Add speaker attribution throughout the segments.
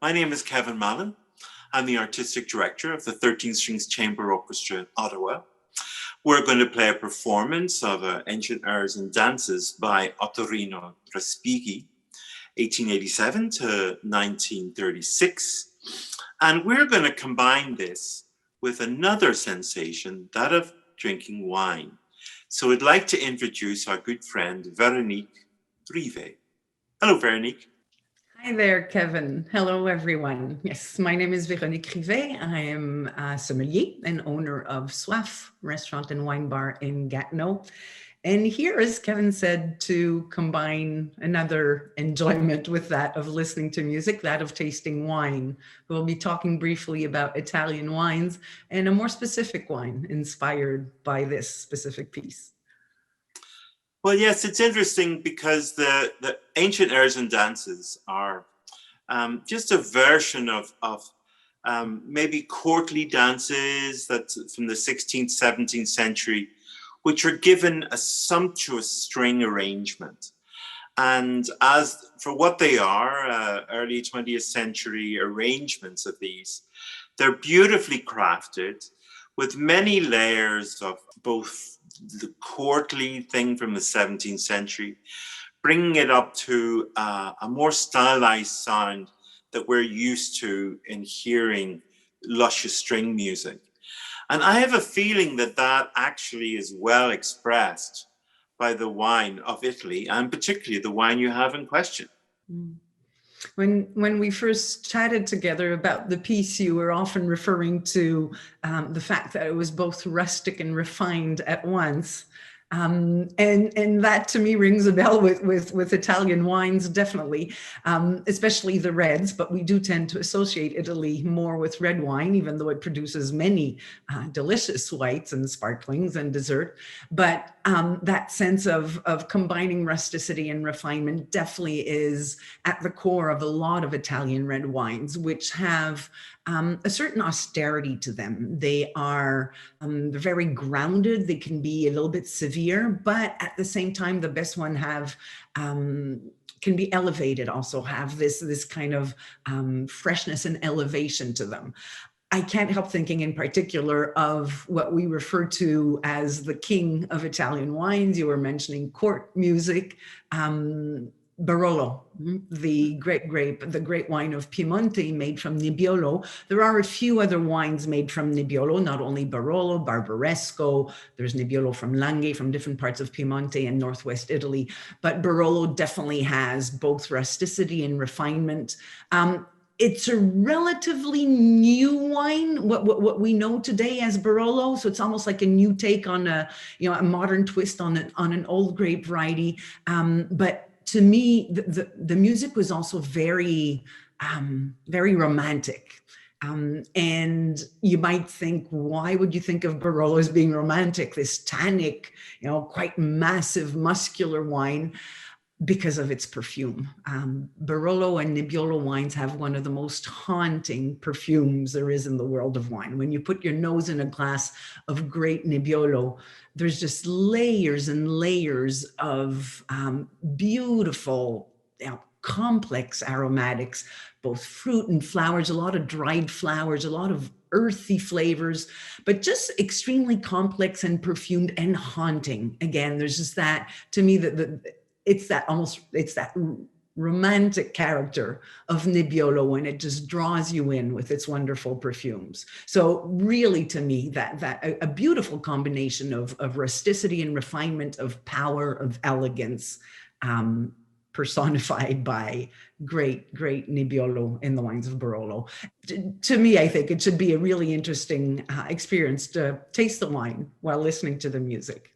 Speaker 1: My name is Kevin Mallon. I'm the artistic director of the 13 Strings Chamber Orchestra in Ottawa. We're going to play a performance of Ancient Airs and Dances by Ottorino Respighi, 1887 to 1936. And we're going to combine this with another sensation, that of drinking wine. So I'd like to introduce our good friend, Véronique Rivest. Hello, Véronique.
Speaker 2: Hi there, Kevin. Hello, everyone. Yes, my name is Véronique Rivest. I am a sommelier and owner of Soif restaurant and wine bar in Gatineau. And here, as Kevin said, to combine another enjoyment with that of listening to music, that of tasting wine. We'll be talking briefly about Italian wines and a more specific wine inspired by this specific piece.
Speaker 1: Well, yes, it's interesting because the Ancient Airs and Dances are just a version of maybe courtly dances that's from the 16th, 17th century, which are given a sumptuous string arrangement. And as for what they are, early 20th century arrangements of these, they're beautifully crafted with many layers of both the courtly thing from the 17th century, bringing it up to a more stylized sound that we're used to in hearing luscious string music. And I have a feeling that that actually is well expressed by the wine of Italy, and particularly the wine you have in question.
Speaker 2: When we first chatted together about the piece, you were often referring to the fact that it was both rustic and refined at once. And that to me rings a bell with Italian wines, definitely, especially the reds, but we do tend to associate Italy more with red wine, even though it produces many delicious whites and sparklings and dessert. But that sense of combining rusticity and refinement definitely is at the core of a lot of Italian red wines, which have a certain austerity to them. They are very grounded. They can be a little bit severe, but at the same time, the best one have can be elevated, also have this kind of freshness and elevation to them. I can't help thinking in particular of what we refer to as the king of Italian wines. You were mentioning court music. Barolo, the great wine of Piemonte made from Nebbiolo. There are a few other wines made from Nebbiolo, not only Barolo, Barbaresco, there's Nebbiolo from Langhe, from different parts of Piemonte and Northwest Italy, but Barolo definitely has both rusticity and refinement. It's a relatively new wine, what we know today as Barolo. So it's almost like a new take on a modern twist on an old grape variety. But to me, the music was also very, very romantic. And you might think, why would you think of Barolo as being romantic? This tannic, quite massive, muscular wine, because of its perfume. Barolo and Nebbiolo wines have one of the most haunting perfumes there is in the world of wine. When you put your nose in a glass of great Nebbiolo, there's just layers and layers of beautiful, complex aromatics, both fruit and flowers, a lot of dried flowers, a lot of earthy flavors, but just extremely complex and perfumed and haunting. Again, there's just that, to me, it's that romantic character of Nebbiolo when it just draws you in with its wonderful perfumes. So really, to me, that a beautiful combination of rusticity and refinement, of power, of elegance, personified by great Nebbiolo in the wines of Barolo. To me, I think it should be a really interesting experience to taste the wine while listening to the music.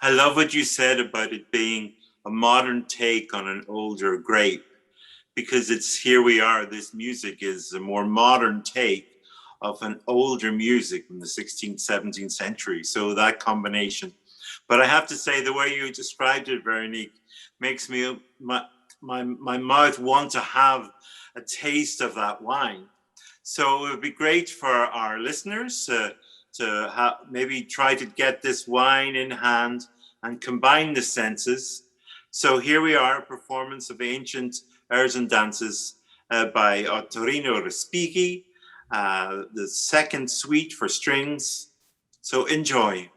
Speaker 1: I love what you said about it being a modern take on an older grape, because here we are, this music is a more modern take of an older music from the 16th, 17th century. So that combination. But I have to say, the way you described it, Véronique, makes me, my mouth want to have a taste of that wine. So it would be great for our listeners to maybe try to get this wine in hand and combine the senses. So here we are, a performance of Ancient Airs and Dances by Ottorino Respighi, the second suite for strings. So enjoy.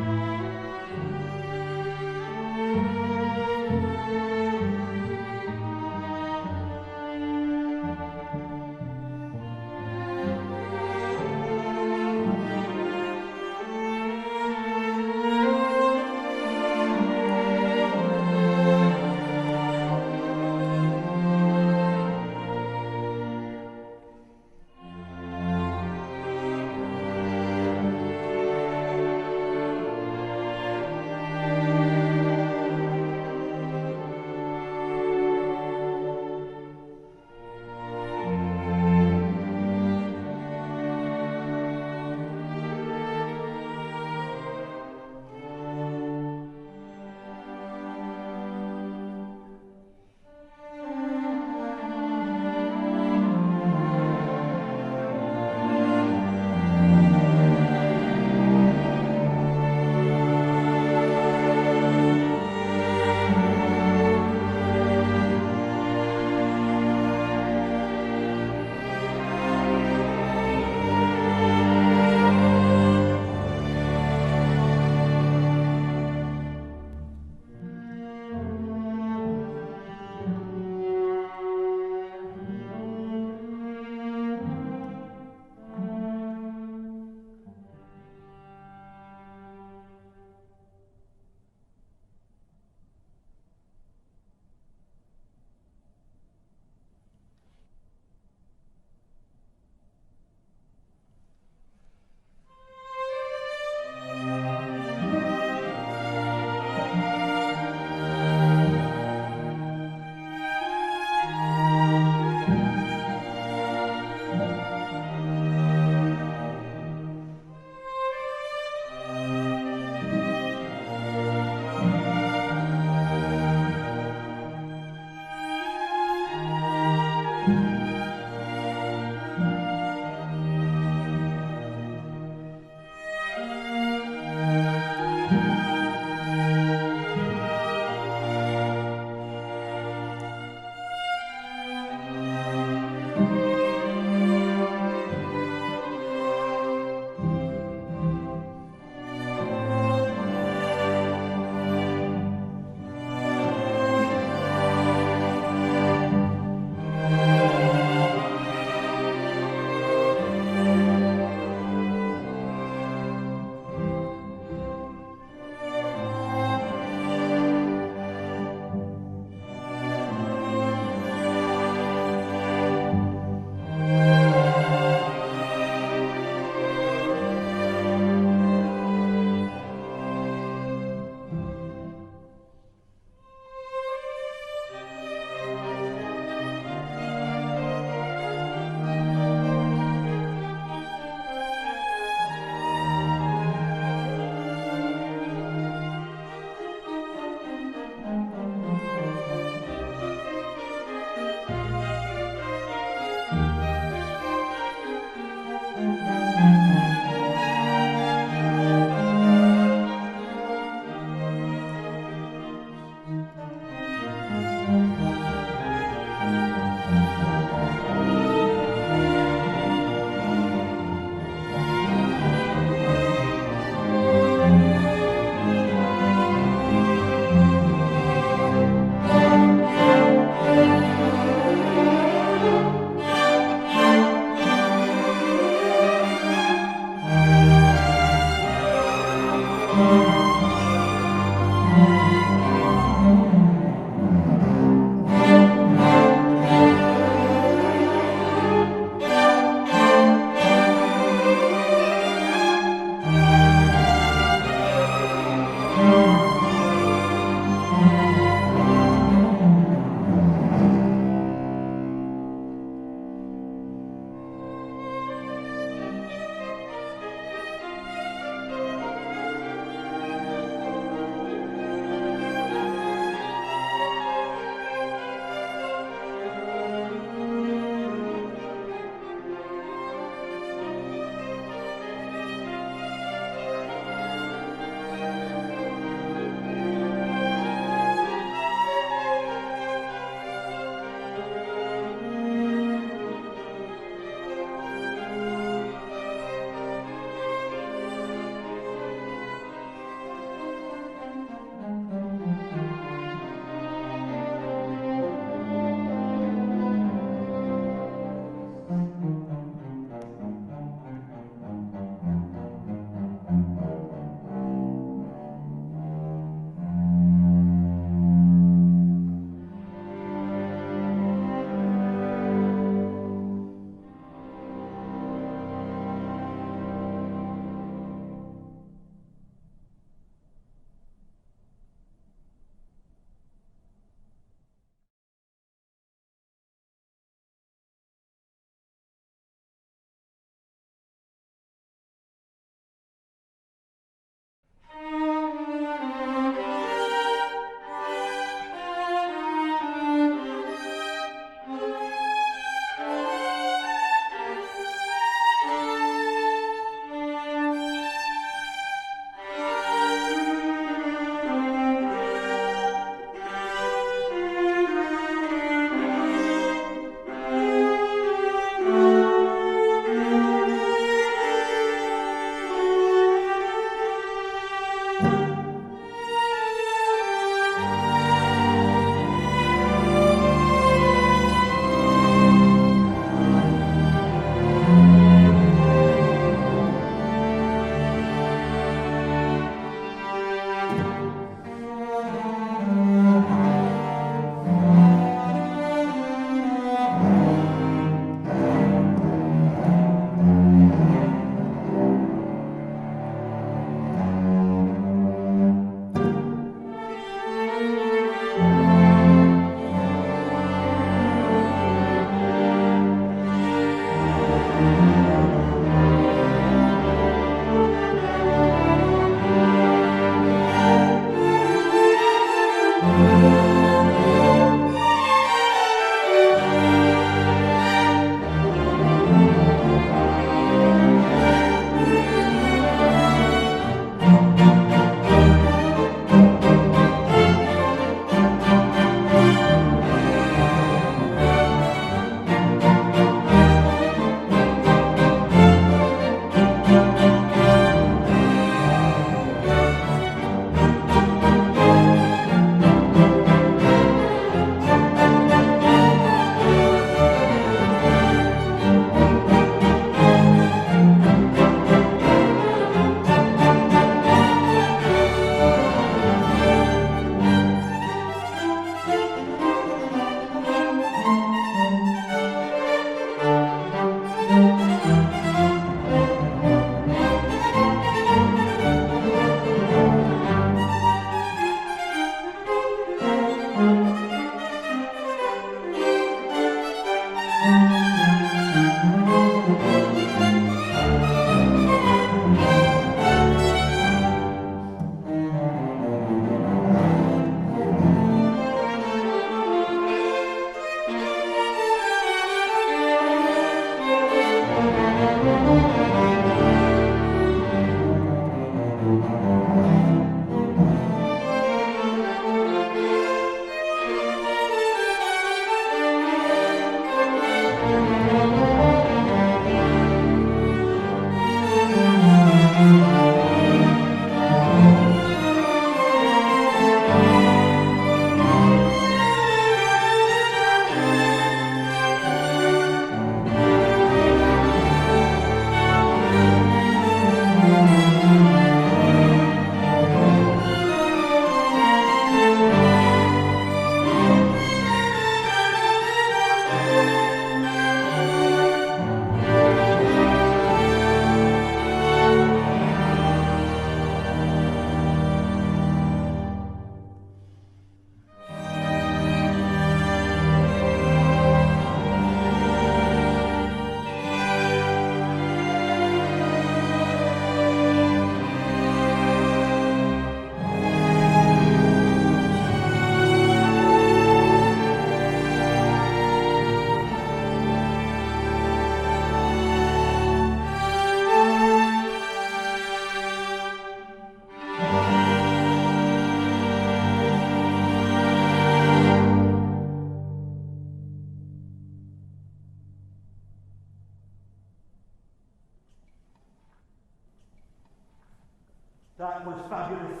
Speaker 3: That was fabulous.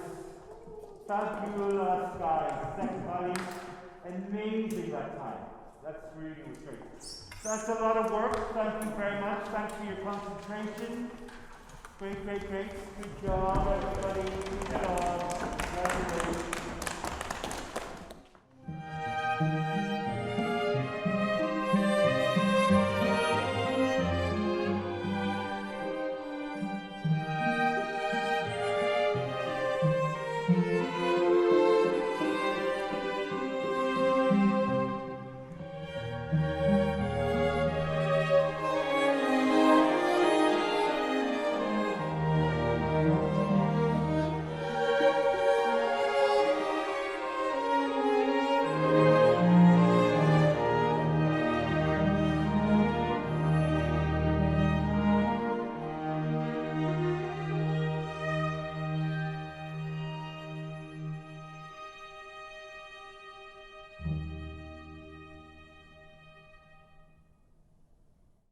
Speaker 3: Fabulous, guys. Second volume. Amazing that time. That's really was great. That's a lot of work. Thank you very much. Thanks for your concentration. Great, great, great. Good job, everybody. Good job. Congratulations.